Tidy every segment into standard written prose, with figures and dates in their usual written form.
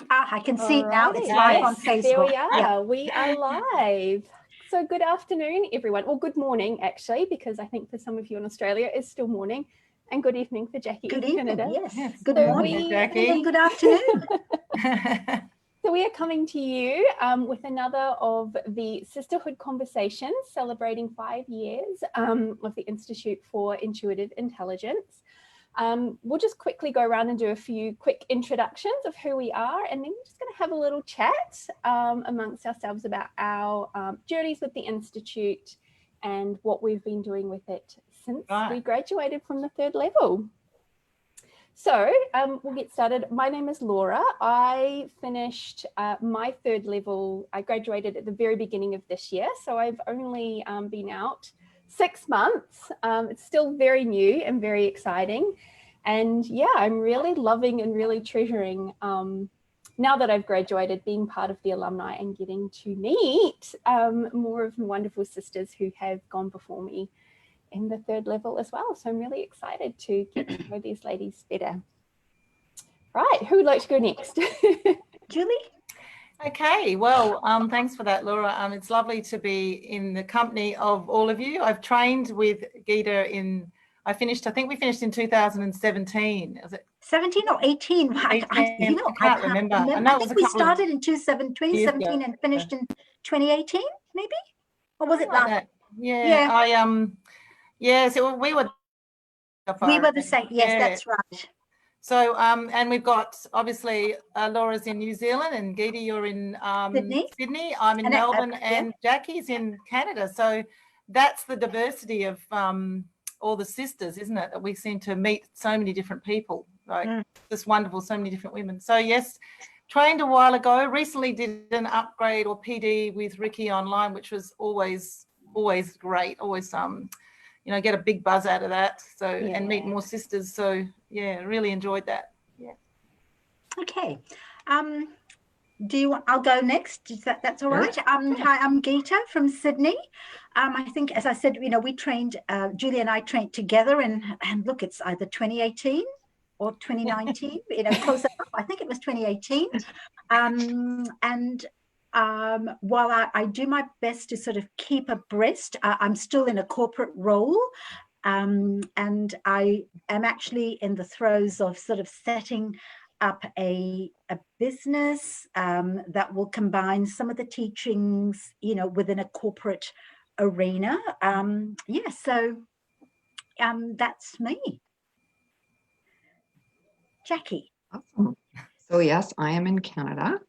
I can see it now. It's Alrighty. live on Yes, Facebook. there we are. Yeah. We are live. So good afternoon, everyone. Well, good morning, actually, because I think for some of you in Australia, it's still morning. And good evening for Jackie Good in evening. Canada. Yes. Good So morning. Jackie. And good afternoon. So we are coming to you with another of the Sisterhood Conversations, celebrating 5 years of the Institute for Intuitive Intelligence. We'll just quickly go around and do a few quick introductions of who we are, and then we're just going to have a little chat amongst ourselves about our journeys with the Institute and what we've been doing with it since we graduated from the 3rd level. So we'll get started. My name is Laura. I finished my 3rd level. I graduated at the very beginning of this year. So I've only been out 6 months. It's still very new and very exciting. And yeah, I'm really loving and really treasuring now that I've graduated, being part of the alumni and getting to meet more of the wonderful sisters who have gone before me in the 3rd level as well. So I'm really excited to get to know these ladies better. Right, who would like to go next? Julie? Okay, well, thanks for that, Laura. It's lovely to be in the company of all of you. I've trained with Gita I think we finished in 2017. Was it 17 or 18? 18? I can't remember. I think we started in 2017 and finished in 2018, maybe? Or was it that? Yeah. So we were the same. Yes, that's right. So, and we've got, obviously, Laura's in New Zealand and Gita, you're in Sydney. I'm in Melbourne and Jackie's in Canada. So that's the diversity of all the sisters, isn't it? That we seem to meet so many different people, just wonderful, so many different women. So yes, trained a while ago, recently did an upgrade or PD with Ricky online, which was always great, always get a big buzz out of that. So and meet more sisters. So yeah, really enjoyed that. Yeah. Okay. Do you want? I'll go next. That's all right. Hi, I'm Gita from Sydney. I think, as I said, we trained. Julie and I trained together, and look, it's either 2018 or 2019. Close enough. I think it was 2018. While I do my best to sort of keep abreast, I'm still in a corporate role. And I am actually in the throes of sort of setting up a business that will combine some of the teachings, within a corporate arena. So that's me. Jackie. Awesome. So yes, I am in Canada.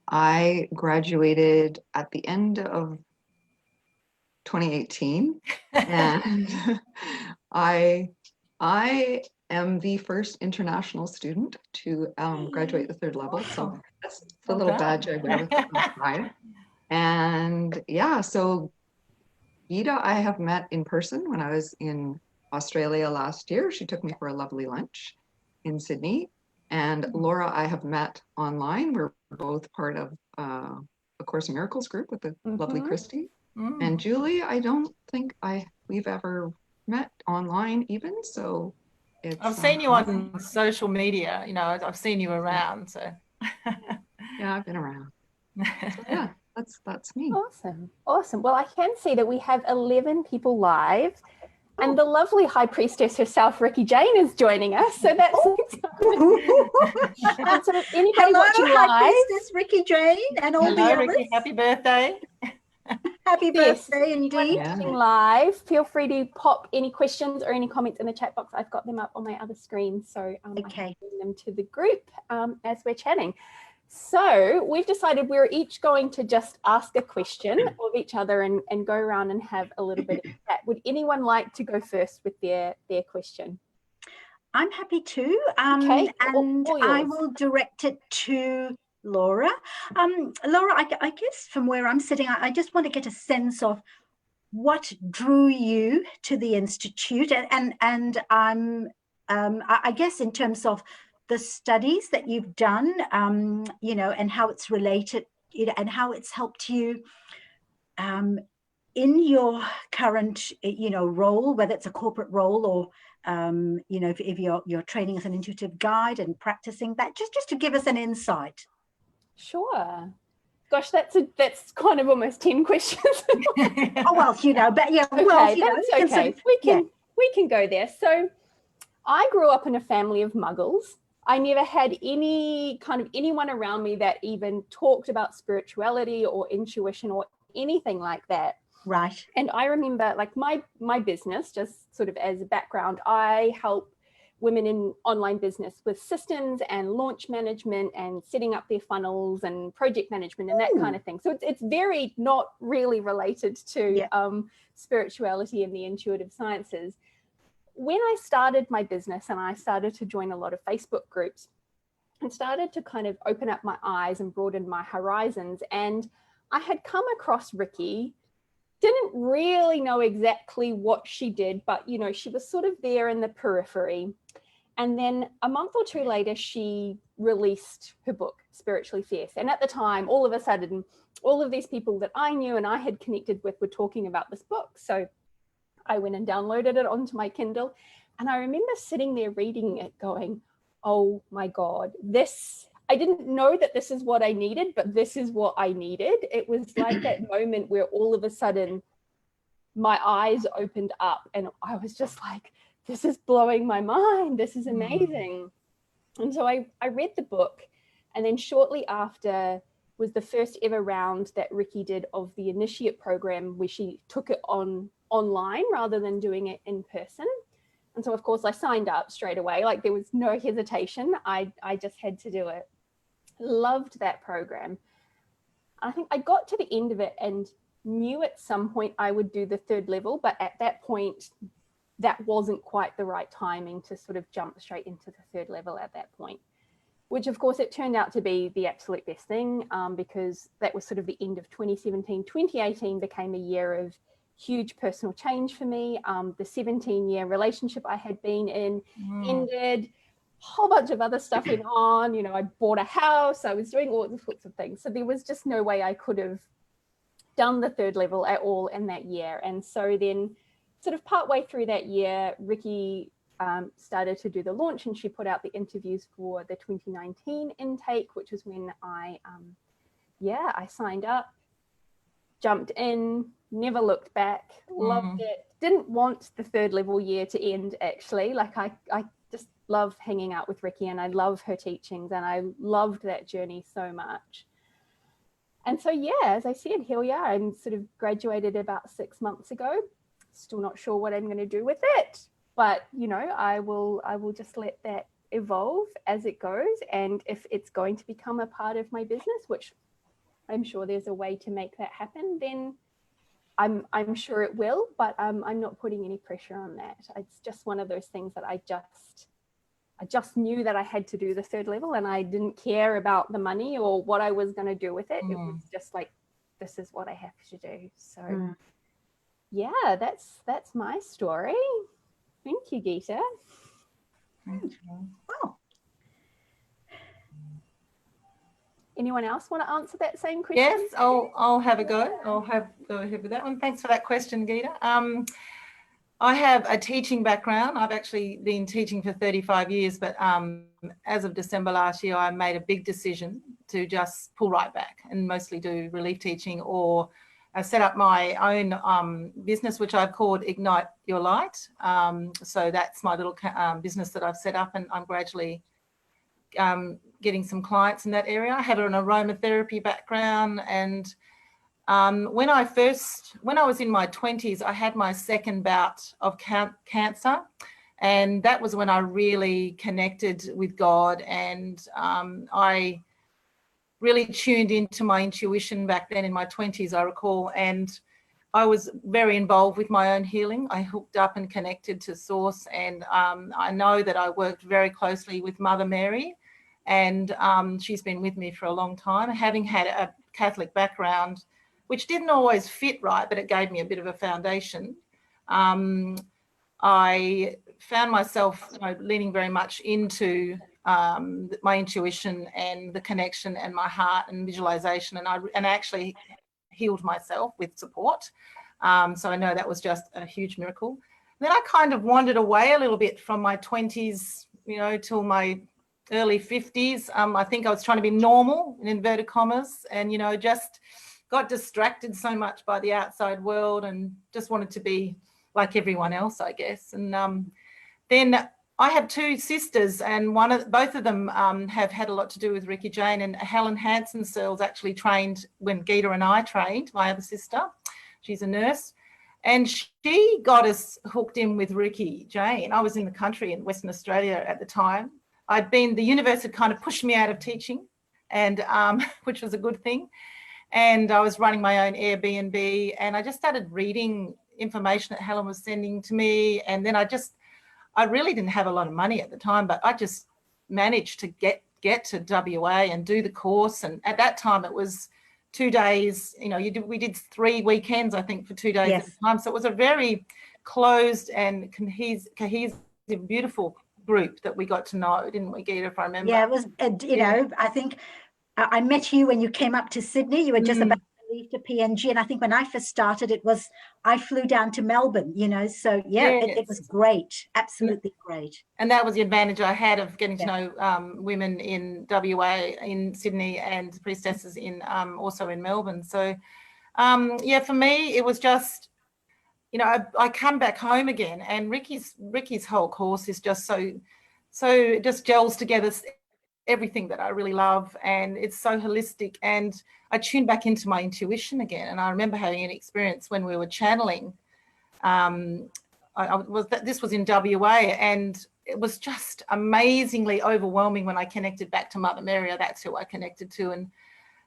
I graduated at the end of 2018, and I am the first international student to graduate the 3rd level. So that's the little badge I wear with my pride. And yeah, so Gita, I have met in person when I was in Australia last year. She took me for a lovely lunch in Sydney. And Laura, I have met online. We're both part of a Course in Miracles group with the lovely Christy. And Julie, I don't think we've ever met online even. So I've seen you on social media. I've seen you around. So yeah, I've been around. So, yeah, that's me. Awesome. Well, I can see that we have 11 people live. And the lovely High Priestess herself, Ricky Jane, is joining us. So that's exciting. So anybody watching live, High Priestess Ricky Jane and all the others. Ricky, happy birthday. Happy birthday indeed. Watching live, feel free to pop any questions or any comments in the chat box. I've got them up on my other screen. So I'm bringing them to the group as we're chatting. So we've decided we're each going to just ask a question of each other and go around and have a little bit of chat. Would anyone like to go first with their question? I'm happy to. Okay. And I will direct it to Laura. Laura, I guess from where I'm sitting, I just want to get a sense of what drew you to the Institute, and I guess in terms of the studies that you've done, and how it's related, and how it's helped you in your current, role, whether it's a corporate role or, if you're training as an intuitive guide and practicing that, just to give us an insight. Sure. Gosh, that's kind of almost 10 questions. Oh, well, you know, but yeah, Okay, well, you know, that's okay. sort of, We can go there. So I grew up in a family of muggles. I never had any kind of anyone around me that even talked about spirituality or intuition or anything like that. Right. And I remember, like, my business, just sort of as a background, I help women in online business with systems and launch management and setting up their funnels and project management and that kind of thing. So it's very not really related to spirituality and the intuitive sciences. When I started my business and I started to join a lot of Facebook groups and started to kind of open up my eyes and broaden my horizons, and I had come across Ricki, didn't really know exactly what she did, but, you know, she was sort of there in the periphery. And then a month or two later, she released her book, Spiritually Fierce. And at the time, all of a sudden, all of these people that I knew and I had connected with were talking about this book. So I went and downloaded it onto my Kindle. And I remember sitting there reading it going, oh my God, I didn't know that this is what I needed, but this is what I needed. It was like that moment where all of a sudden my eyes opened up and I was just like, this is blowing my mind. This is amazing. And so I read the book, and then shortly after was the first ever round that Ricki did of the initiate program, where she took it online rather than doing it in person. And so, of course, I signed up straight away. Like, there was no hesitation. I just had to do it. Loved that program. I think I got to the end of it and knew at some point I would do the third level, but at that point, that wasn't quite the right timing to sort of jump straight into the third level at that point, which of course it turned out to be the absolute best thing, because that was sort of the end of 2017. 2018 became a year of huge personal change for me. The 17-year relationship I had been in ended, whole bunch of other stuff went on. You know, I bought a house, I was doing all sorts of things. So there was just no way I could have done the third level at all in that year. And so then sort of partway through that year, Ricki started to do the launch, and she put out the interviews for the 2019 intake, which was when I signed up, jumped in, never looked back, loved it. Didn't want the third level year to end, actually. Like, I just love hanging out with Ricki, and I love her teachings, and I loved that journey so much. And so, yeah, as I said, here we are. I'm sort of graduated about 6 months ago. Still not sure what I'm going to do with it, but, you know, I will just let that evolve as it goes. And if it's going to become a part of my business, which I'm sure there's a way to make that happen, then I'm sure it will, but I'm not putting any pressure on that. It's just one of those things that I just knew that I had to do the third level, and I didn't care about the money or what I was going to do with it. It was just like, this is what I have to do. So yeah, that's my story. Thank you, Gita. Wow. Anyone else want to answer that same question? Yes, I'll have a go. I'll go ahead with that one. Thanks for that question, Gita. I have a teaching background. I've actually been teaching for 35 years, but as of December last year, I made a big decision to just pull right back and mostly do relief teaching, or I set up my own business, which I've called Ignite Your Light. So that's my little business that I've set up, and I'm gradually getting some clients in that area. I have an aromatherapy background, and when I was in my 20s, I had my second bout of cancer, and that was when I really connected with God, and I really tuned into my intuition back then in my 20s, I recall, and I was very involved with my own healing. I hooked up and connected to Source, and I know that I worked very closely with Mother Mary, and she's been with me for a long time. Having had a Catholic background, which didn't always fit right, but it gave me a bit of a foundation. I found myself leaning very much into my intuition and the connection and my heart and visualization, and I actually healed myself with support. So I know that was just a huge miracle. Then I kind of wandered away a little bit from my 20s, you know, till my early 50s. I think I was trying to be normal, in inverted commas, and, you know, just got distracted so much by the outside world and just wanted to be like everyone else, I guess. And then I have two sisters, and both of them have had a lot to do with Ricky Jane. And Helen Hansen-Searles actually trained when Gita and I trained, my other sister. She's a nurse. And she got us hooked in with Ricky Jane. I was in the country in Western Australia at the time. The universe had kind of pushed me out of teaching, and which was a good thing. And I was running my own Airbnb, and I just started reading information that Helen was sending to me. And then I really didn't have a lot of money at the time, but I just managed to get to WA and do the course. And at that time it was 2 days, you know, we did 3 weekends, I think, for 2 days at a time. So it was a very closed and cohesive, beautiful group that we got to know, didn't we, Gita, if I remember? Yeah, it was, you know, I think I met you when you came up to Sydney. You were just about to leave to PNG. And I think when I first started, I flew down to Melbourne, you know, so yeah, it was great. Absolutely great. And that was the advantage I had of getting to know women in WA, in Sydney, and priestesses in also in Melbourne. So yeah, for me, it was just, you know, I come back home again, and Ricky's whole course is just so it just gels together everything that I really love, and it's so holistic, and I tune back into my intuition again. And I remember having an experience when we were channeling. This was in WA, and it was just amazingly overwhelming when I connected back to Mother Mary. That's who I connected to,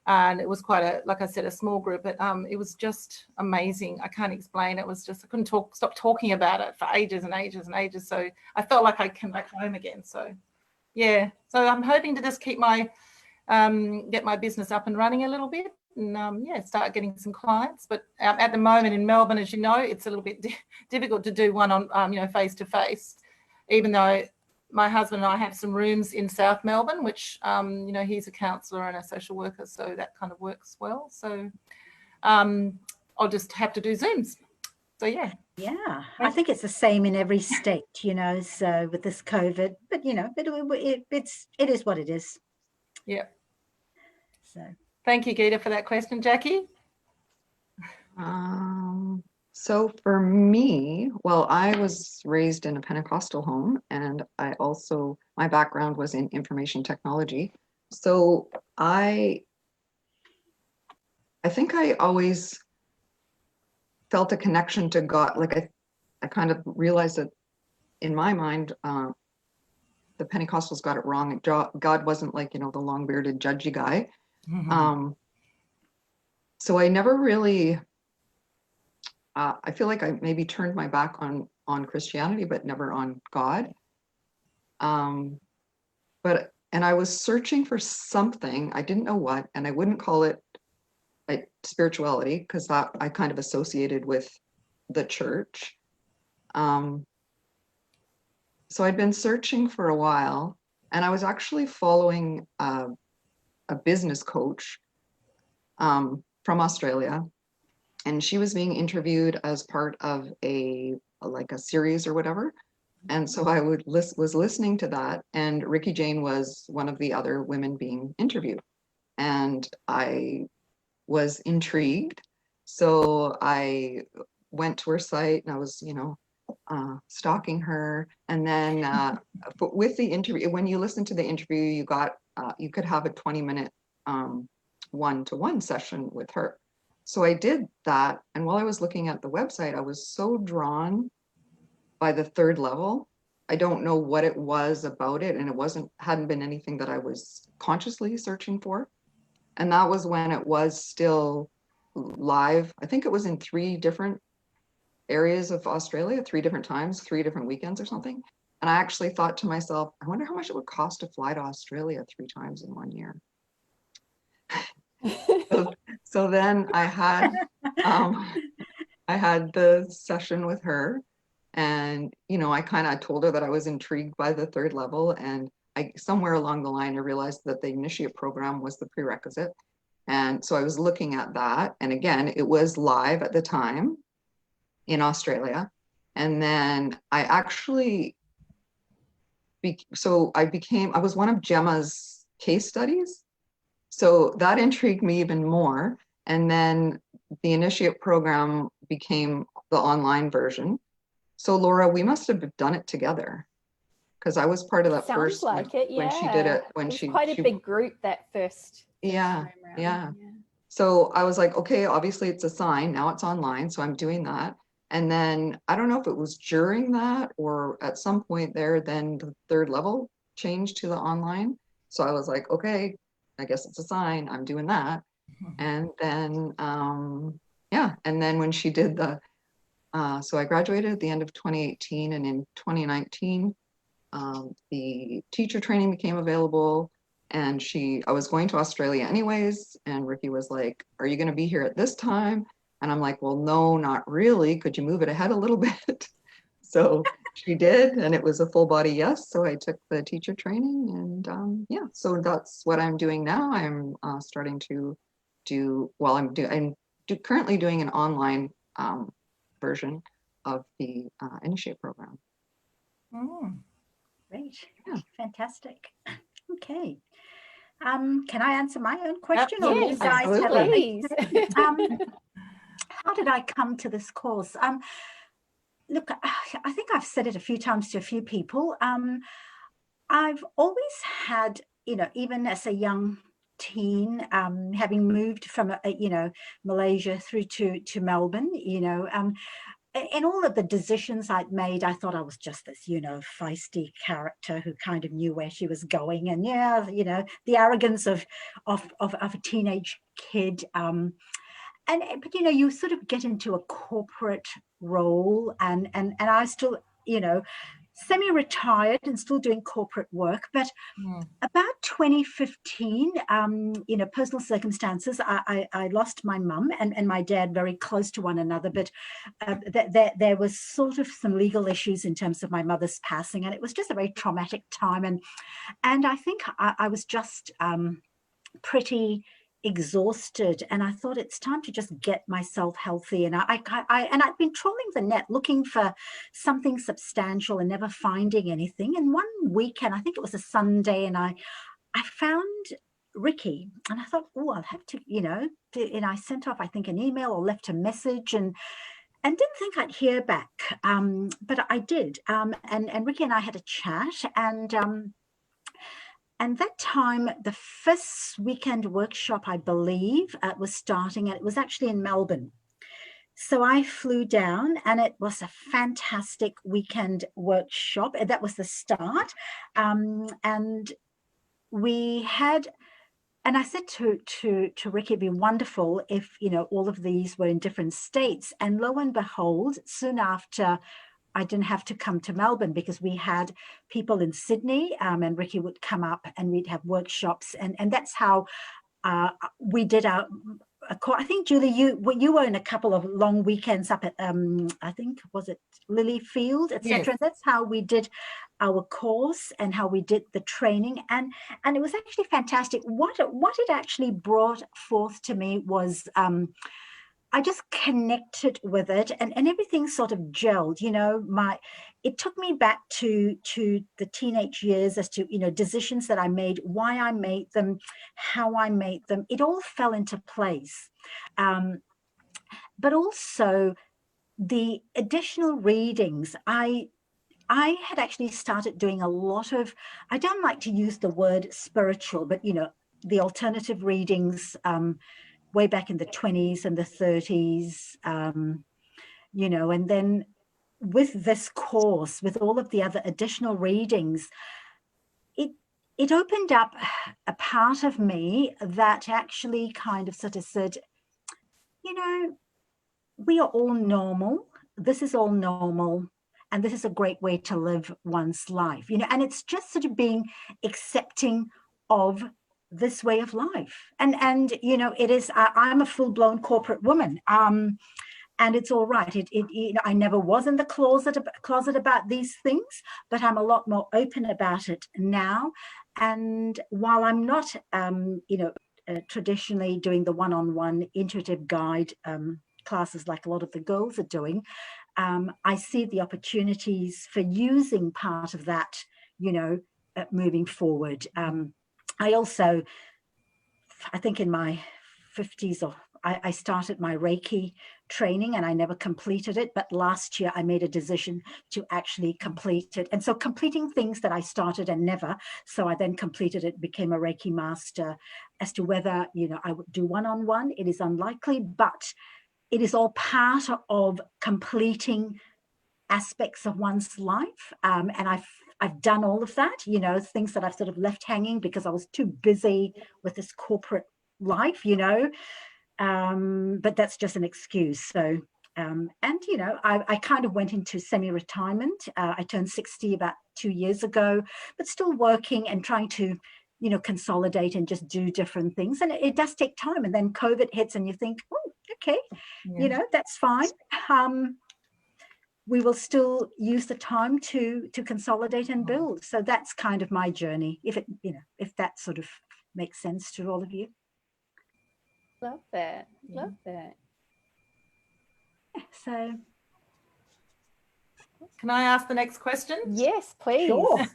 and it was quite like I said, a small group, but it was just amazing. I can't explain. It was just, I couldn't stop talking about it for ages and ages and ages. So I felt like I came back home again. So yeah, so I'm hoping to just keep get my business up and running a little bit, and yeah, start getting some clients. But at the moment in Melbourne, as you know, it's a little bit difficult to do one on, you know, face to face, even though my husband and I have some rooms in South Melbourne, which, you know, he's a counsellor and a social worker, so that kind of works well. So I'll just have to do Zooms. So yeah. Yeah, I think it's the same in every state, you know, so with this COVID, but you know, it is what it is. Yeah. So thank you, Gita, for that question. Jacquie? So for me, well, I was raised in a Pentecostal home, and my background was in information technology. So I think I always felt a connection to God. Like I kind of realized that in my mind, the Pentecostals got it wrong. God wasn't like, you know, the long-bearded judgy guy. Mm-hmm. So I never really, I feel like I maybe turned my back on Christianity, but never on God. And I was searching for something, I didn't know what, and I wouldn't call it like spirituality, because that I kind of associated with the church. So I'd been searching for a while, and I was actually following a business coach from Australia, and she was being interviewed as part of a series or whatever. And so I was listening to that, and Ricky Jane was one of the other women being interviewed, and I was intrigued. So I went to her site, and I was, you know, stalking her. And then with the interview, when you listen to the interview, you could have a 20-minute one-to-one session with her. So I did that, and while I was looking at the website, I was so drawn by the third level. I don't know what it was about it, and it hadn't been anything that I was consciously searching for. And that was when it was still live. I think it was in 3 different areas of Australia, 3 different times, 3 different weekends or something. And I actually thought to myself, I wonder how much it would cost to fly to Australia 3 times in 1 year. So then I had the session with her, and, you know, I kind of told her that I was intrigued by the third level, and somewhere along the line, I realized that the initiate program was the prerequisite. And so I was looking at that. And again, it was live at the time in Australia. And then I actually I was one of Gemma's case studies. So that intrigued me even more. And then the Initiate program became the online version. So Laura, we must have done it together, because I was part of that Sounds first like it, yeah. when she did it. When it was quite a big group that first time around. Yeah. So I was like, okay, obviously it's a sign. Now it's online. So I'm doing that. And then I don't know if it was during that or at some point there, then the third level changed to the online. So I was like, okay, I guess it's a sign. I'm doing that. And then, and then when she did so I graduated at the end of 2018, and in 2019, the teacher training became available, and I was going to Australia anyways, and Ricky was like, are you going to be here at this time? And I'm like, well, no, not really. Could you move it ahead a little bit? So she did, and it was a full body yes. So I took the teacher training, and so that's what I'm doing now. I'm starting to I'm currently doing an online version of the Initiate program. Great. Yeah. Fantastic. Okay. Can I answer my own question? Yes, or you guys please. How did I come to this course? Look, I think I've said it a few times to a few people. I've always had, even as a young teen, having moved from, Malaysia through to Melbourne, in all of the decisions I'd made, I thought I was just this, feisty character who kind of knew where she was going. And the arrogance of a teenage kid. But you sort of get into a corporate role, and I still, semi-retired and still doing corporate work. But about 2015, personal circumstances, I lost my mum and my dad very close to one another, but there was sort of some legal issues in terms of my mother's passing, and it was just a very traumatic time. And I think I was just pretty exhausted, and I thought it's time to just get myself healthy. And I'd been trawling the net looking for something substantial and never finding anything. And one weekend, I think it was a Sunday, and I found Ricky, and I thought, oh, I'll have to, and I sent off, I think, an email or left a message, and didn't think I'd hear back, but I did. And Ricky and I had a chat, and that time, the first weekend workshop, I believe, was starting, and it was actually in Melbourne. So I flew down, and it was a fantastic weekend workshop. That was the start. And we had, and I said to Ricky, it'd be wonderful if, all of these were in different states. And lo and behold, soon after, I didn't have to come to Melbourne, because we had people in Sydney, and Ricky would come up and we'd have workshops. And that's how we did our, I think, Julie, you were in a couple of long weekends up at, I think, was it Lilyfield, etc. Yes. That's how we did our course and how we did the training. And it was actually fantastic. What it actually brought forth to me was, I just connected with it, and everything sort of gelled. It took me back to the teenage years as to, decisions that I made, why I made them, how I made them. It all fell into place. But also the additional readings, I had actually started doing a lot of, I don't like to use the word spiritual, but, the alternative readings, way back in the 20s and the 30s, and then with this course, with all of the other additional readings, it opened up a part of me that actually kind of sort of said, we are all normal. This is all normal. And this is a great way to live one's life, and it's just sort of being accepting of this way of life. And it is, I'm a full-blown corporate woman, and it's all right. I never was in the closet about these things, but I'm a lot more open about it now. And while I'm not traditionally doing the one-on-one intuitive guide classes like a lot of the girls are doing, I see the opportunities for using part of that you know, moving forward. I think in my 50s, I started my Reiki training and I never completed it. But last year I made a decision to actually complete it. And so completing things that I started and never. So I then completed it, became a Reiki master. As to whether, you know, I would do one-on-one, it is unlikely, but it is all part of completing aspects of one's life. And I've done all of that, you know, things that I've sort of left hanging because I was too busy with this corporate life, you know, but that's just an excuse. So, and, you know, I kind of went into semi-retirement. I turned 60 about 2 years ago, but still working and trying to, you know, consolidate and just do different things. And it does take time. And then COVID hits and you think, oh, okay, you know, that's fine. We will still use the time to consolidate and build. So that's kind of my journey, if it, you know, if that sort of makes sense to all of you. Love that. Love that. So can I ask the next question? Yes, please. Sure.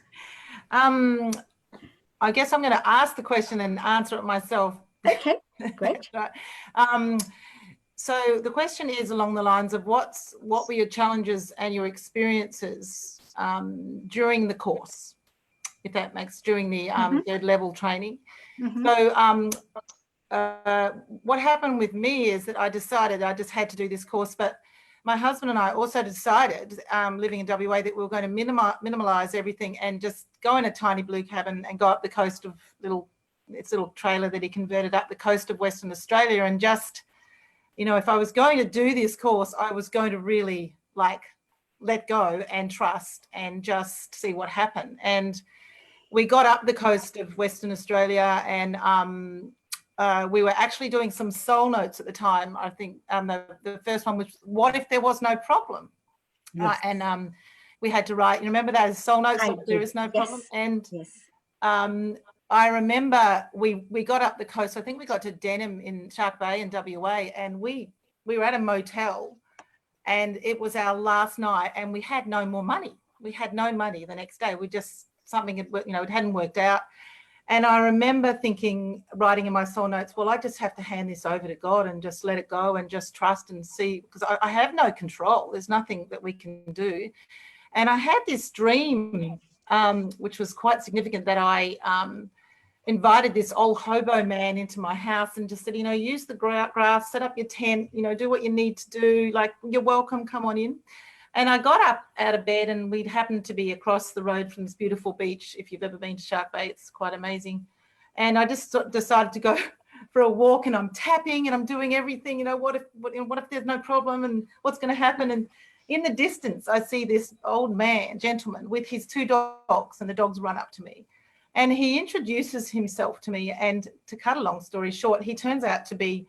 I guess I'm going to ask the question and answer it myself. Okay, great. Right. So the question is along the lines of what were your challenges and your experiences during the course, if that makes, during the third level training. So what happened with me is that I decided I just had to do this course, but my husband and I also decided, living in WA, that we were going to minimalize everything and just go in a tiny blue cabin and go up the coast of little trailer that he converted up the coast of Western Australia, and just, you know, if I was going to do this course, I was going to really like let go and trust and just see what happened. And we got up the coast of Western Australia, and we were actually doing some soul notes at the time. I think the first one was, what if there was no problem? Yes. And we had to write, you remember those soul notes, there is no problem? Yes. And I remember we got up the coast. I think we got to Denham in Shark Bay in WA, and we were at a motel, and it was our last night, and we had no more money. We had no money the next day. We just, something had, you know, it hadn't worked out. And I remember thinking, writing in my soul notes, well, I just have to hand this over to God and just let it go and just trust and see, because I have no control. There's nothing that we can do. And I had this dream, which was quite significant, that I invited this old hobo man into my house and just said, you know, use the grass, set up your tent, you know, do what you need to do. Like, you're welcome, come on in. And I got up out of bed, and we'd happened to be across the road from this beautiful beach. If you've ever been to Shark Bay, it's quite amazing. And I just decided to go for a walk, and I'm tapping and I'm doing everything, you know, what if there's no problem and what's going to happen? And in the distance, I see this old gentleman with his 2 dogs, and the dogs run up to me. And he introduces himself to me, and to cut a long story short, he turns out to be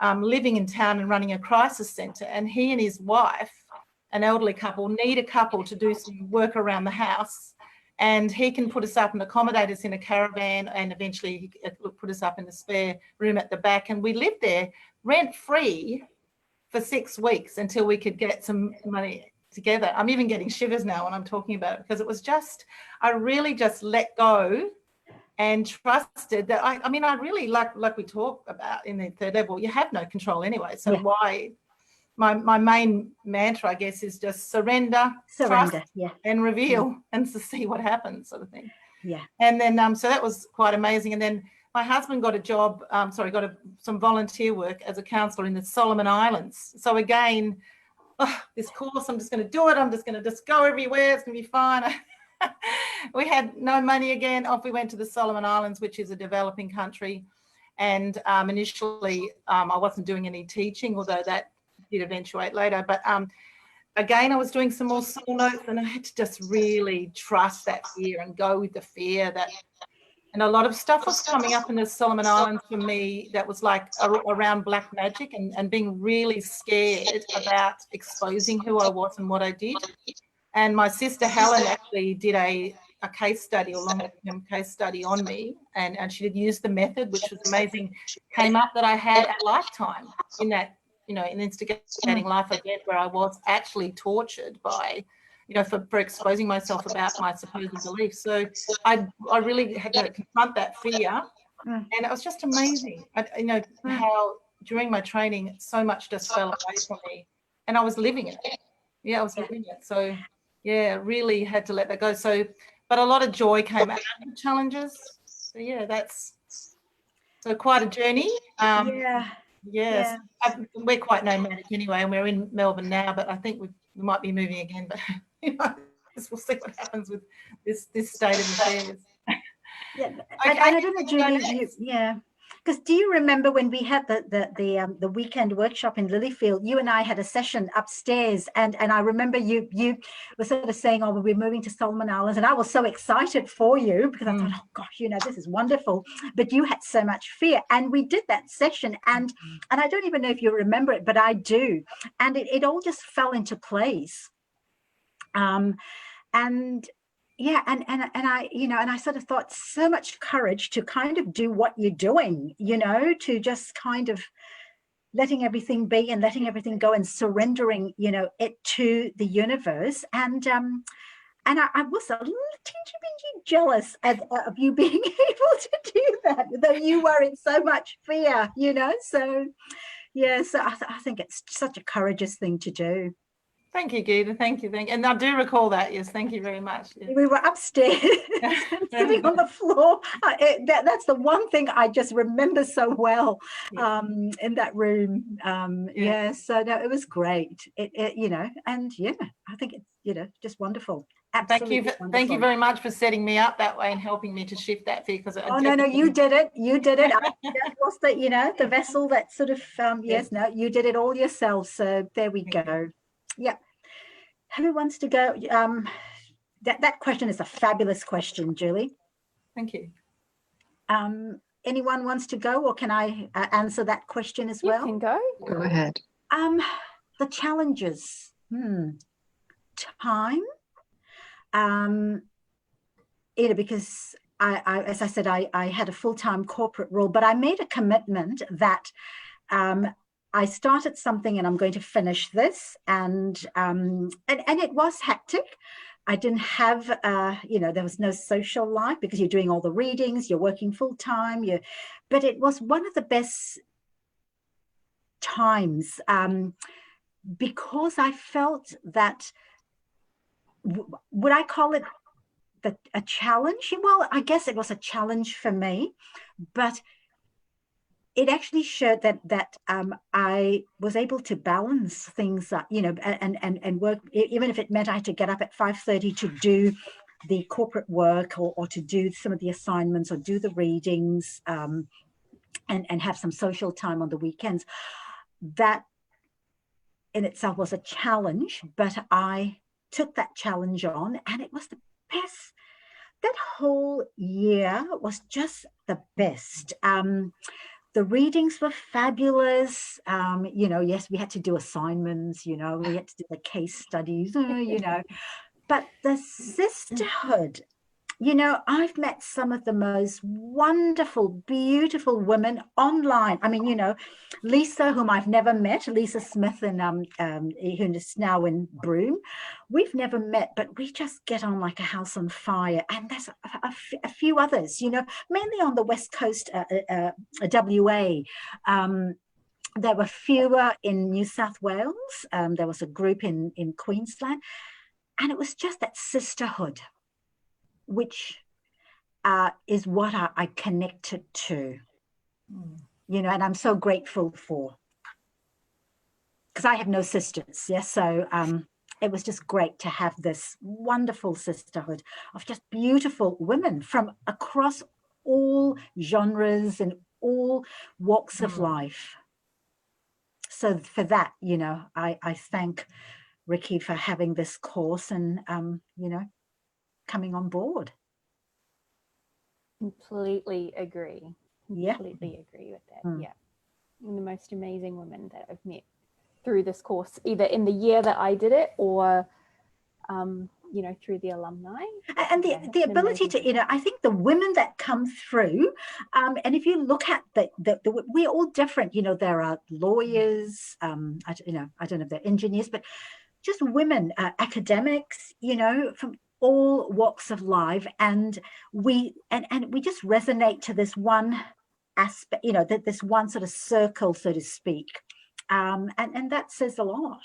living in town and running a crisis centre, and he and his wife, an elderly couple, need a couple to do some work around the house, and he can put us up and accommodate us in a caravan, and eventually he put us up in the spare room at the back, and we lived there rent-free for 6 weeks until we could get some money together. I'm even getting shivers now when I'm talking about it, because it was just, I really just let go and trusted that I mean, I really, like we talk about in the third level, you have no control anyway. So why, my main mantra, I guess, is just surrender, trust, and reveal, and to see what happens, sort of thing. Yeah. And then, so that was quite amazing. And then my husband got a job, some volunteer work as a counsellor in the Solomon Islands. So again, this course, I'm just going to do it. I'm just going to go everywhere. It's going to be fine. We had no money again. Off we went to the Solomon Islands, which is a developing country. And initially, I wasn't doing any teaching, although that did eventuate later. But again, I was doing some more soul notes, and I had to just really trust that fear and go with the fear that. And a lot of stuff was coming up in the Solomon Islands for me that was like around black magic, and being really scared about exposing who I was and what I did. And my sister Helen actually did a case study, a long-term case study on me, and she did use the method, which was amazing. Came up that I had a lifetime in that, you know, an instigating life event where I was actually tortured by for exposing myself about my supposed beliefs. So I really had to confront that fear, and it was just amazing. How during my training so much just fell away from me, and I was living it. Yeah, I was living it. So yeah, really had to let that go. So, but a lot of joy came out of the challenges. So yeah, that's quite a journey. Yes. We're quite nomadic anyway, and we're in Melbourne now, but I think we might be moving again, but we'll see what happens with this state of affairs. Yeah, okay, and I don't know, Julie, because do you remember when we had the weekend workshop in Lilyfield? You and I had a session upstairs, and I remember you were sort of saying, "Oh, well, we're moving to Solomon Islands," and I was so excited for you because I thought, "Oh gosh, this is wonderful." But you had so much fear, and we did that session, and I don't even know if you remember it, but I do, and it all just fell into place. And yeah, and I, and I sort of thought, so much courage to kind of do what you're doing, to just kind of letting everything be and letting everything go and surrendering, it to the universe. And I was a little teeny jealous of you being able to do that, though you were in so much fear, So yeah, so I think it's such a courageous thing to do. Thank you, Gita. Thank you. And I do recall that. Yes, thank you very much. Yes. We were upstairs, sitting on the floor. That's the one thing I just remember so well in that room. So no, it was great. And I think it's just wonderful. Absolutely wonderful. Thank you very much for setting me up that way and helping me to shift that fear. Because no, you did it. You did it. I was the vessel that sort of no, you did it all yourself. So there we go. Yeah. Who wants to go? That question is a fabulous question, Julie. Thank you. Anyone wants to go, or can I answer that question as well? You can go. Go ahead. The challenges. Time. Because I as I said, I had a full-time corporate role, but I made a commitment that I started something and I'm going to finish this, and it was hectic. I didn't have, there was no social life because you're doing all the readings, you're working full time, but it was one of the best times because I felt that, would I call it a challenge? Well, I guess it was a challenge for me, but it actually showed that I was able to balance things up, and work, even if it meant I had to get up at 5:30 to do the corporate work or to do some of the assignments or do the readings and have some social time on the weekends. That in itself was a challenge, but I took that challenge on, and it was the best. That whole year was just the best. The readings were fabulous. Yes, we had to do assignments, we had to do the case studies, but the sisterhood, I've met some of the most wonderful, beautiful women online. I mean, Lisa, whom I've never met, Lisa Smith, and who is now in Broome. We've never met, but we just get on like a house on fire. And there's a few others, mainly on the West Coast, WA. There were fewer in New South Wales. There was a group in Queensland. And it was just that sisterhood, which is what I connected to, and I'm so grateful for, because I have no sisters. Yes. So it was just great to have this wonderful sisterhood of just beautiful women from across all genres and all walks of life. So for that, I thank Ricky for having this course and, coming on board. Completely agree. Completely agree with that. Yeah. And the most amazing women that I've met through this course, either in the year that I did it or, through the alumni. And the ability to, I think the women that come through, and if you look at we're all different, there are lawyers, I don't know if they're engineers, but just women, academics, you know, from all walks of life, and we just resonate to this one aspect, you know, that this one sort of circle, so to speak, and that says a lot.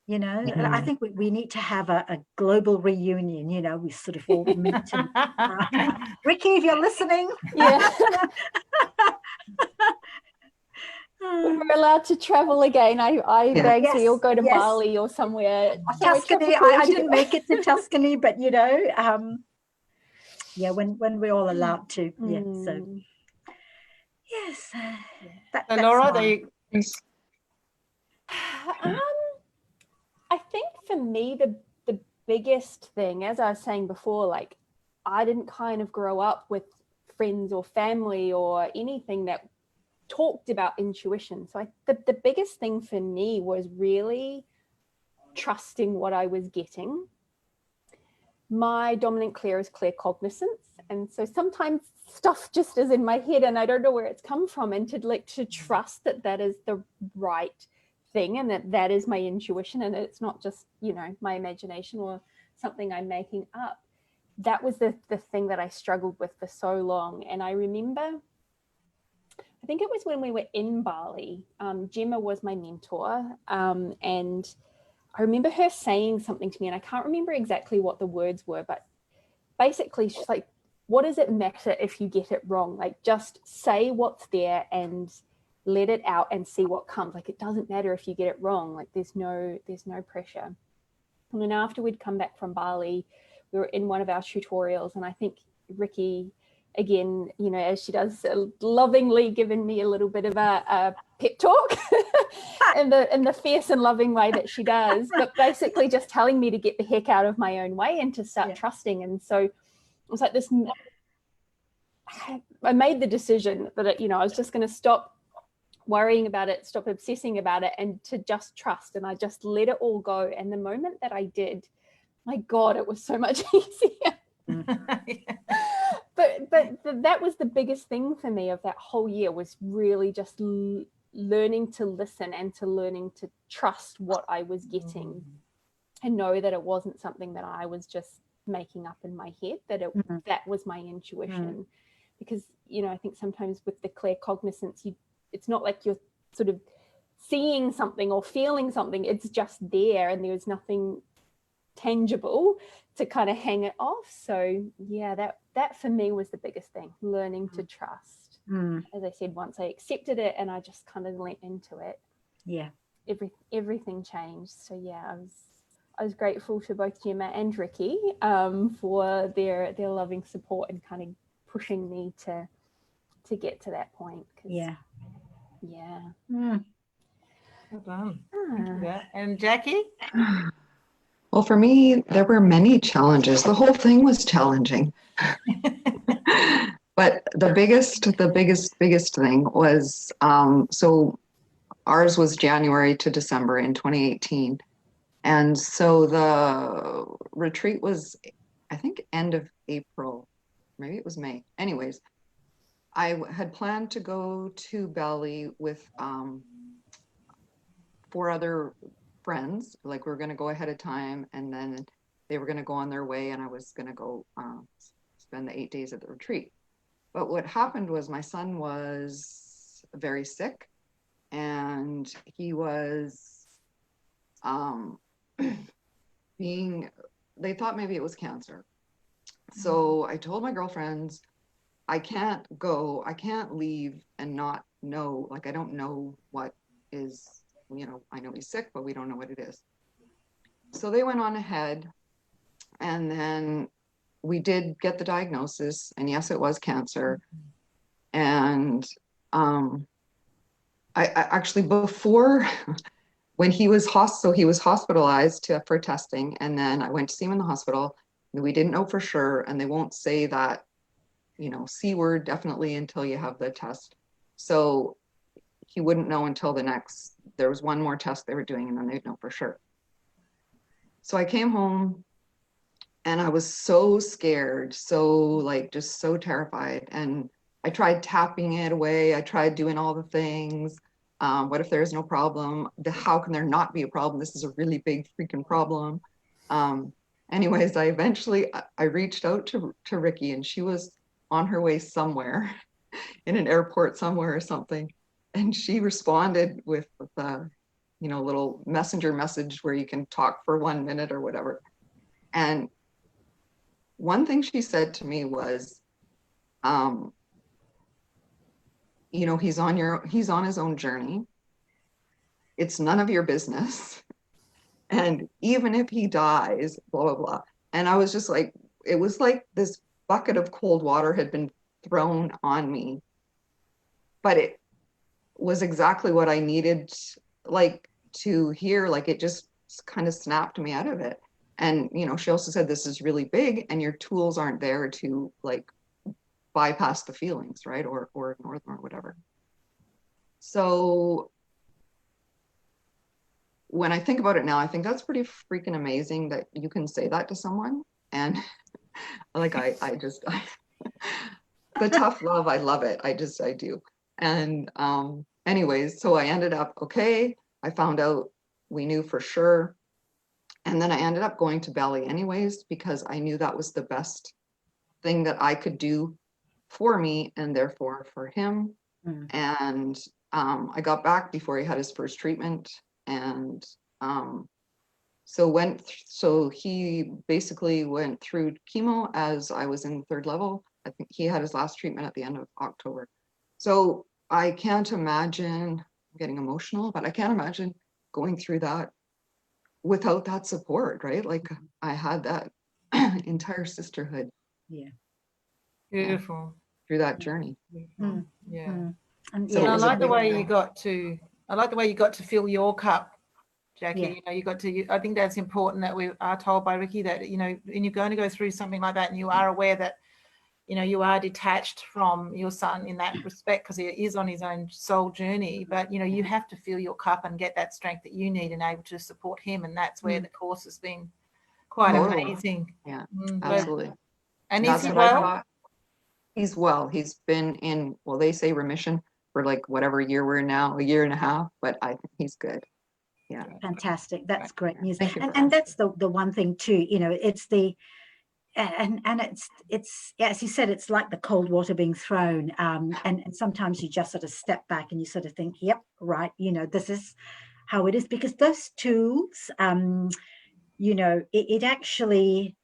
You know, I think we need to have a global reunion. You know, we sort of all meet. And, Ricky, if you're listening, yeah. When we're allowed to travel again, I beg we all go to Bali or somewhere. Tuscany. I didn't make it to Tuscany, but you know, yeah, when we're all allowed to, yeah. So yes, so Laura, I think for me the biggest thing, as I was saying before, like I didn't kind of grow up with friends or family or anything that talked about intuition. So the biggest thing for me was really trusting what I was getting. My dominant clair is claircognizance, and so sometimes stuff just is in my head and I don't know where it's come from, and to trust that is the right thing and that is my intuition and it's not just, you know, my imagination or something I'm making up. That was the thing that I struggled with for so long. And I remember, I think it was when we were in Bali, Gemma was my mentor, and I remember her saying something to me, and I can't remember exactly what the words were, but basically she's like, what does it matter if you get it wrong? Like, just say what's there and let it out and see what comes. Like, it doesn't matter if you get it wrong. Like, there's no pressure. And then after we'd come back from Bali, we were in one of our tutorials, and I think Ricky, again, you know, as she does, lovingly given me a little bit of a pep talk in the fierce and loving way that she does, but basically just telling me to get the heck out of my own way and to start trusting. And so it was like this, I made the decision that, you know, I was just going to stop worrying about it, stop obsessing about it, and to just trust. And I just let it all go. And the moment that I did, my God, it was so much easier. But that was the biggest thing for me of that whole year, was really just learning to listen and to learning to trust what I was getting and know that it wasn't something that I was just making up in my head, that that was my intuition. Because, you know, I think sometimes with the claircognizance, it's not like you're sort of seeing something or feeling something, it's just there and there's nothing tangible to kind of hang it off. So yeah, that for me was the biggest thing, learning to trust. As I said, once I accepted it and I just kind of went into it, everything changed. So yeah, I was grateful to both Gemma and Ricky for their loving support and kind of pushing me to get to that point. Well done. Yeah. And Jacquie? Well, for me, there were many challenges. The whole thing was challenging. But the biggest thing was, so ours was January to December in 2018. And so the retreat was, I think, end of April. Maybe it was May. Anyways, I had planned to go to Bali with 4 other friends. Like, we were going to go ahead of time, and then they were going to go on their way, and I was going to go spend the 8 days at the retreat. But what happened was my son was very sick, and he was they thought maybe it was cancer. So I told my girlfriends, I can't go, I can't leave and not know, like, I don't know what is, you know, I know he's sick, but we don't know what it is. So they went on ahead, and then we did get the diagnosis, and yes, it was cancer. And I actually, before, when he was hospitalized for testing, and then I went to see him in the hospital, and we didn't know for sure, and they won't say that, you know, C word definitely until you have the test. So he wouldn't know until there was one more test they were doing, and then they'd know for sure. So I came home, and I was so scared, just so terrified. And I tried tapping it away. I tried doing all the things. What if there is no problem? How can there not be a problem? This is a really big freaking problem. Anyways, I reached out to Ricky, and she was on her way somewhere in an airport somewhere or something. And she responded with a, little messenger message where you can talk for 1 minute or whatever. And one thing she said to me was, he's on his own journey. It's none of your business. And even if he dies, blah, blah, blah. And I was just like, it was like this bucket of cold water had been thrown on me. But it was exactly what I needed, like, to hear. Like, it just kind of snapped me out of it. And, she also said, this is really big and your tools aren't there to, like, bypass the feelings, right? Or ignore them or whatever. So when I think about it now, I think that's pretty freaking amazing that you can say that to someone. And like, the tough love, I love it. I do. And anyways, so I ended up, okay, I found out, we knew for sure. And then I ended up going to Bali anyways, because I knew that was the best thing that I could do for me and therefore for him. And I got back before he had his first treatment. And so he basically went through chemo as I was in 3rd level. I think he had his last treatment at the end of October. So I can't imagine, I'm getting emotional, but I can't imagine going through that without that support, right? Like, I had that entire sisterhood. Yeah. Beautiful. Through that journey. Yeah. And so I like the way you got to fill your cup, Jacquie. Yeah. I think that's important, that we are told by Ricky that, when you're going to go through something like that and you are aware that, you are detached from your son in that respect, because he is on his own soul journey, but, you have to fill your cup and get that strength that you need and able to support him. And that's where the course has been quite amazing. Yeah, absolutely. And that's is he what I well? thought. He's well. He's been in, well, they say remission for like whatever year we're in now, a year and a half, but I think he's good. Yeah. Fantastic. That's great news. Thank you. And that's the one thing too, it's the, and it's as you said, it's like the cold water being thrown, and sometimes you just sort of step back and you sort of think, yep, right, this is how it is, because those tools, it actually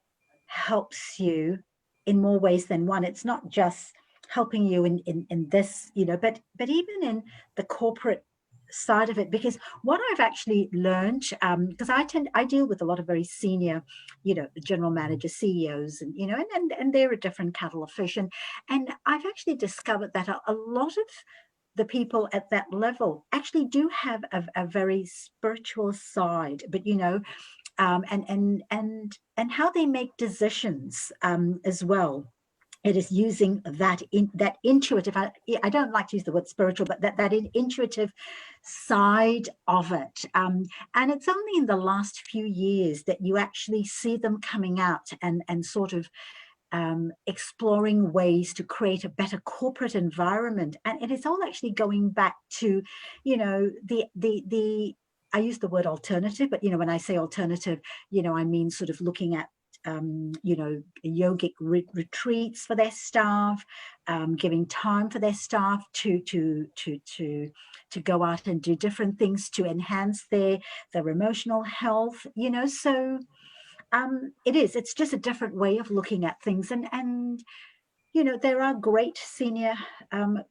helps you in more ways than one. It's not just helping you in this, but even in the corporate side of it, because what I've actually learned, because I deal with a lot of very senior, general managers, CEOs, and and they're a different kettle of fish, and I've actually discovered that a lot of the people at that level actually do have a very spiritual side, but and how they make decisions as well. It is using that intuitive, I don't like to use the word spiritual, but that intuitive side of it. And it's only in the last few years that you actually see them coming out and sort of exploring ways to create a better corporate environment. And it is all actually going back to, the I use the word alternative, but when I say alternative, I mean sort of looking at yogic retreats for their staff, giving time for their staff to go out and do different things to enhance their emotional health. So it's just a different way of looking at things, and there are great senior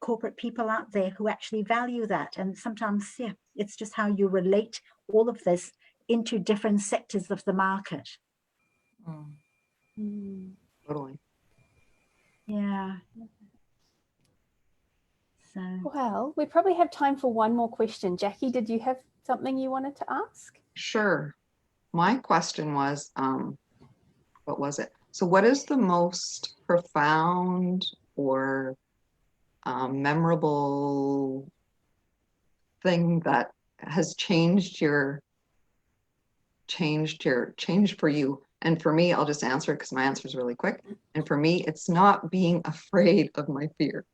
corporate people out there who actually value that, and sometimes it's just how you relate all of this into different sectors of the market. Totally. Yeah. So, well, we probably have time for one more question. Jacquie, did you have something you wanted to ask? Sure. My question was, what was it? So what is the most profound or memorable thing that has changed for you? And for me, I'll just answer it because my answer is really quick. And for me, it's not being afraid of my fear.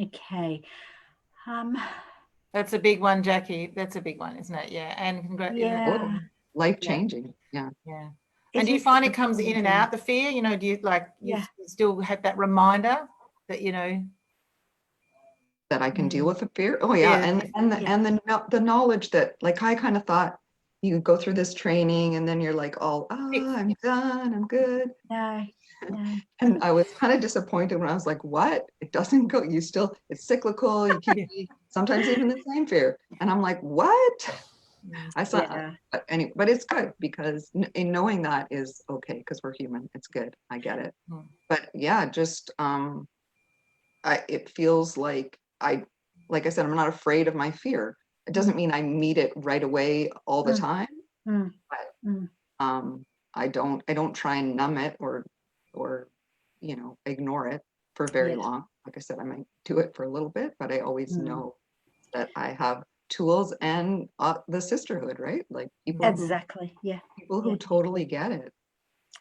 Okay. That's a big one, Jacquie. That's a big one, isn't it? Yeah. And Yeah. Life-changing. Yeah. Yeah. And do you find it comes in and out, the fear? You know, do you you still have that reminder that, you know, that I can deal with the fear? Oh yeah. And the knowledge that, like, I kind of thought you go through this training and then you're like, oh, I'm done, I'm good. No. And I was kind of disappointed when I was like, what? It doesn't go, it's cyclical, you keep sometimes even the same fear. And I'm like, what? I saw, but anyway, but it's good because in knowing that is okay, because we're human. It's good. I get it. But yeah, just it feels like like I said, I'm not afraid of my fear. It doesn't mean I meet it right away all the time. But I don't try and numb it or ignore it for very long. Like I said, I might do it for a little bit, but I always know that I have tools and the sisterhood, right? Like people people who totally get it.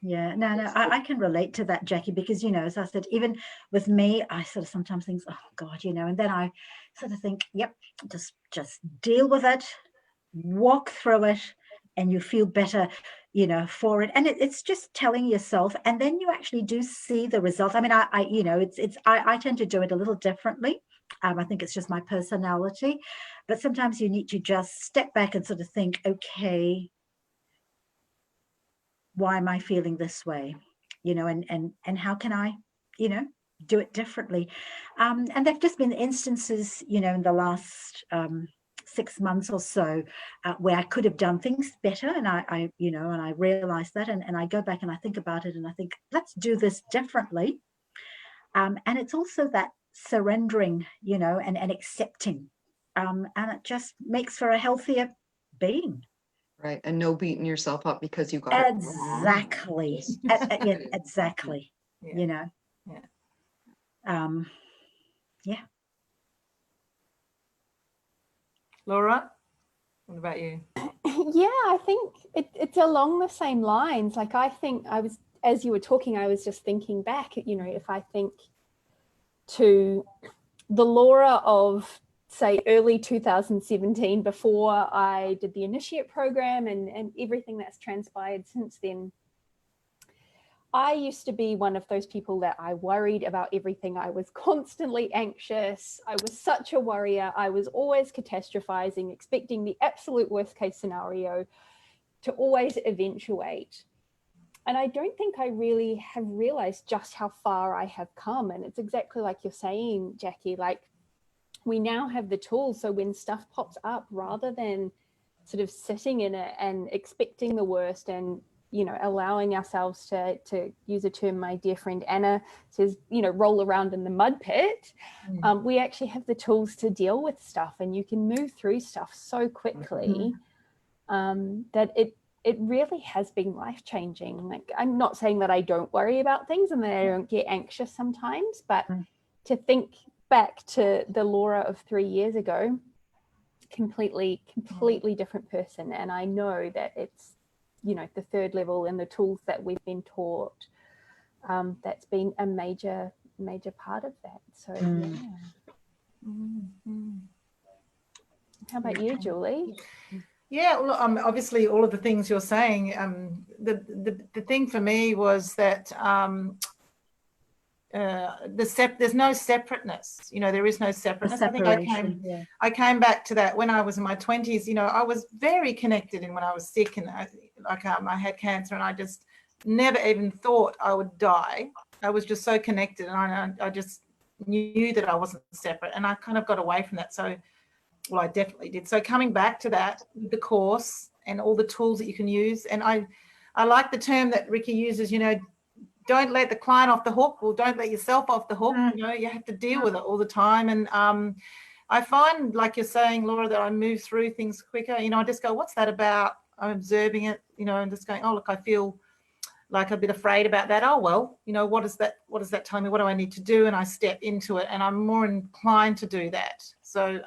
Yeah, no, I can relate to that, Jacquie, because, as I said, even with me, I sort of sometimes think, oh God, and then I sort of think, yep, just deal with it, walk through it, and you feel better, for it. And it's just telling yourself, and then you actually do see the results. I mean, I tend to do it a little differently. I think it's just my personality, but sometimes you need to just step back and sort of think, okay, why am I feeling this way? And how can I, do it differently? And there've just been instances, in the last 6 months or so where I could have done things better. And I realized that, and I go back and I think about it and I think, let's do this differently. And it's also that surrendering, and accepting. And it just makes for a healthier being. Right. And no beating yourself up because you got it wrong. Exactly. Exactly. Yeah. Yeah. Laura, what about you? Yeah, I think it's along the same lines. Like, I think as you were talking, I was just thinking back, if I think to the Laura of, say, early 2017, before I did the initiate program and everything that's transpired since then, I used to be one of those people that I worried about everything. I was constantly anxious. I was such a worrier. I was always catastrophizing, expecting the absolute worst case scenario to always eventuate. And I don't think I really have realized just how far I have come. And it's exactly like you're saying, Jacquie, like, we now have the tools. So when stuff pops up, rather than sort of sitting in it and expecting the worst and, allowing ourselves to use a term my dear friend Anna says, roll around in the mud pit, we actually have the tools to deal with stuff, and you can move through stuff so quickly that it really has been life-changing. Like, I'm not saying that I don't worry about things and that I don't get anxious sometimes, but to think back to the Laura of 3 years ago, completely different person. And I know that it's, the third level and the tools that we've been taught, that's been a major part of that. So How about you, Julie? Yeah, well, obviously all of the things you're saying, the thing for me was that there's no separateness, there is no separateness. I think I came back to that when I was in my 20s. I was very connected, and when I was sick and I had cancer, and I just never even thought I would die. I was just so connected, and I just knew that I wasn't separate, and I kind of got away from that. So, well, I definitely did. So coming back to that, the course and all the tools that you can use, and I like the term that Ricky uses, don't let the client off the hook, or don't let yourself off the hook. You have to deal with it all the time. And I find, like you're saying, Laura, that I move through things quicker. I just go, what's that about? I'm observing it, and just going, oh, look, I feel like a bit afraid about that. Oh, well, what does that tell me? What do I need to do? And I step into it, and I'm more inclined to do that. So,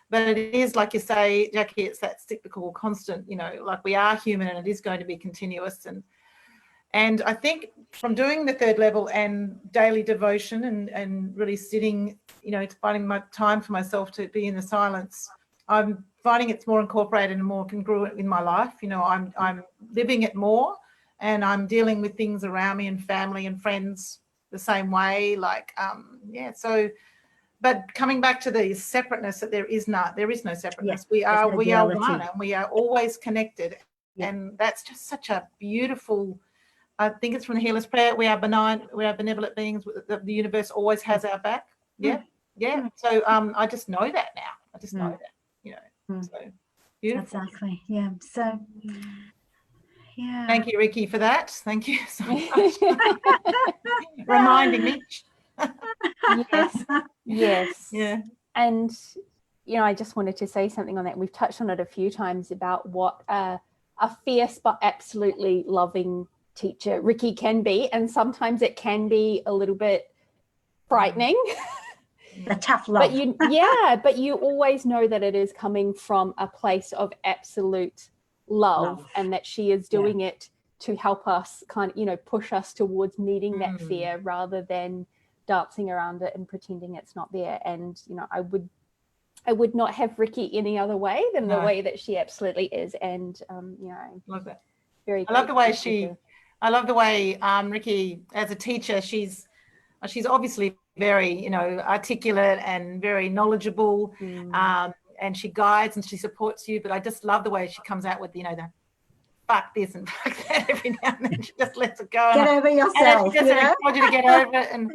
but it is, like you say, Jacquie, it's that cyclical constant, like we are human, and it is going to be continuous. And I think from doing the third level and daily devotion and really sitting you know, it's finding my time for myself to be in the silence. I'm finding it's more incorporated and more congruent in my life. You know, I'm living it more, and I'm dealing with things around me and family and friends the same way. Like, yeah. So, but coming back to the separateness, that there is no separateness. Yeah, we are one, and we are always connected. Yeah. And that's just such a beautiful. I think it's from the Healer's Prayer. We are benign, we are benevolent beings. The universe always has our back. Yeah, yeah. So I just know that now. I just know that, you know. So beautiful. Exactly. Yeah. So yeah. Thank you, Ricky, for that. Thank you so much. Reminding me. Yes. Yes. Yeah. And you know, I just wanted to say something on that. We've touched on it a few times about what a fierce but absolutely loving teacher Ricky can be, and sometimes it can be a little bit frightening. A tough love. But you always know that it is coming from a place of absolute love. And that she is doing it to help us kind of, you know, push us towards meeting that fear rather than dancing around it and pretending it's not there. And you know, I would not have Ricky any other way than the way that she absolutely is. And you know, love that. I love the way Ricky, as a teacher, she's obviously very, you know, articulate and very knowledgeable, and she guides and she supports you. But I just love the way she comes out with, you know, the fuck this and fuck that every now and then. She just lets it go. Get over yourself. She just wants you to get over it,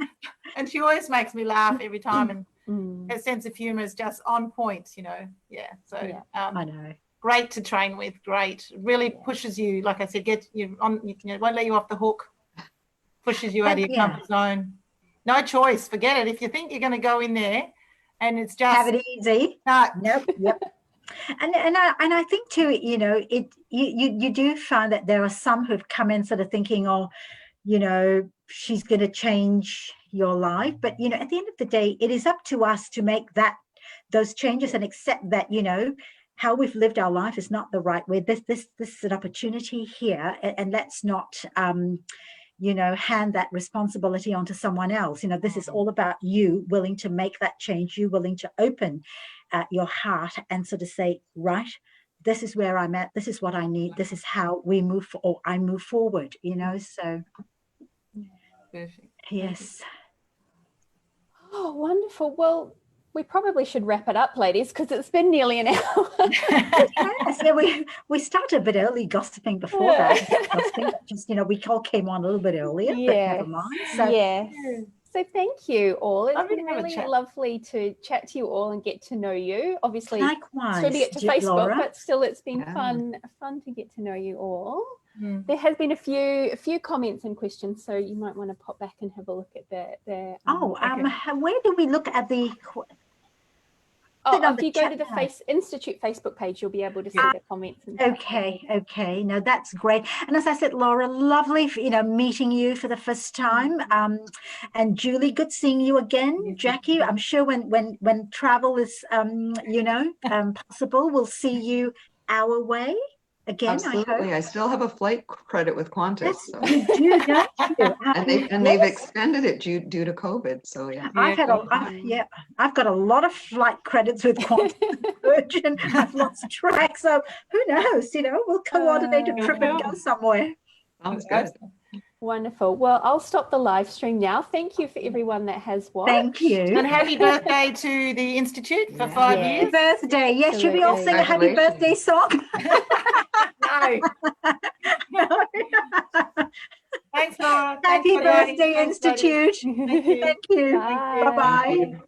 and she always makes me laugh every time. And her sense of humour is just on point, you know. Yeah. So I know. Great to train with. Great, really pushes you. Like I said, get you on. You know, won't let you off the hook. Pushes you out of your comfort zone. No choice. Forget it. If you think you're going to go in there, and it's just have it easy. No. Nope. Yep. And I think too, you know, you do find that there are some who've come in sort of thinking, oh, you know, she's going to change your life. But, you know, at the end of the day, it is up to us to make those changes and accept that, you know, how we've lived our life is not the right way. This is an opportunity here, and let's not, you know, hand that responsibility onto someone else. You know, this is all about you willing to make that change, you willing to open your heart and sort of say, right, this is where I'm at, this is what I need, this is how we move, or I move forward, you know. So perfect. Yes. Oh, wonderful. Well, we probably should wrap it up, ladies, because it's been nearly an hour. Yes, yeah, we started a bit early gossiping before that. Gossiping, just, you know, we all came on a little bit earlier, but never mind. So, yes. So thank you all. It's been really chat. Lovely to chat to you all and get to know you. Obviously, likewise, it's to get to Facebook, Laura. but still, it's been fun to get to know you all. There has been a few comments and questions, so you might want to pop back and have a look at the where do we look at the? If you go to the Institute Facebook page, you'll be able to see the comments. And okay. No, that's great. And as I said, Laura, lovely, you know, meeting you for the first time. And Julie, good seeing you again. Jackie, I'm sure when travel is, you know, possible, we'll see you our way again. Absolutely. I still have a flight credit with Qantas. So. You do, don't you? And they've extended it due to COVID. So yeah. I've got a lot of flight credits with Qantas. Virgin. I've lost track. So who knows? You know, we'll coordinate a trip and go somewhere. Sounds good. Wonderful. Well, I'll stop the live stream now. Thank you for everyone that has watched. Thank you. And happy birthday to the Institute for 5 years. Happy birthday. Yes, should we all sing a happy birthday song? No. Thanks, Laura. Happy birthday, Institute. Thank you. Bye. Bye-bye.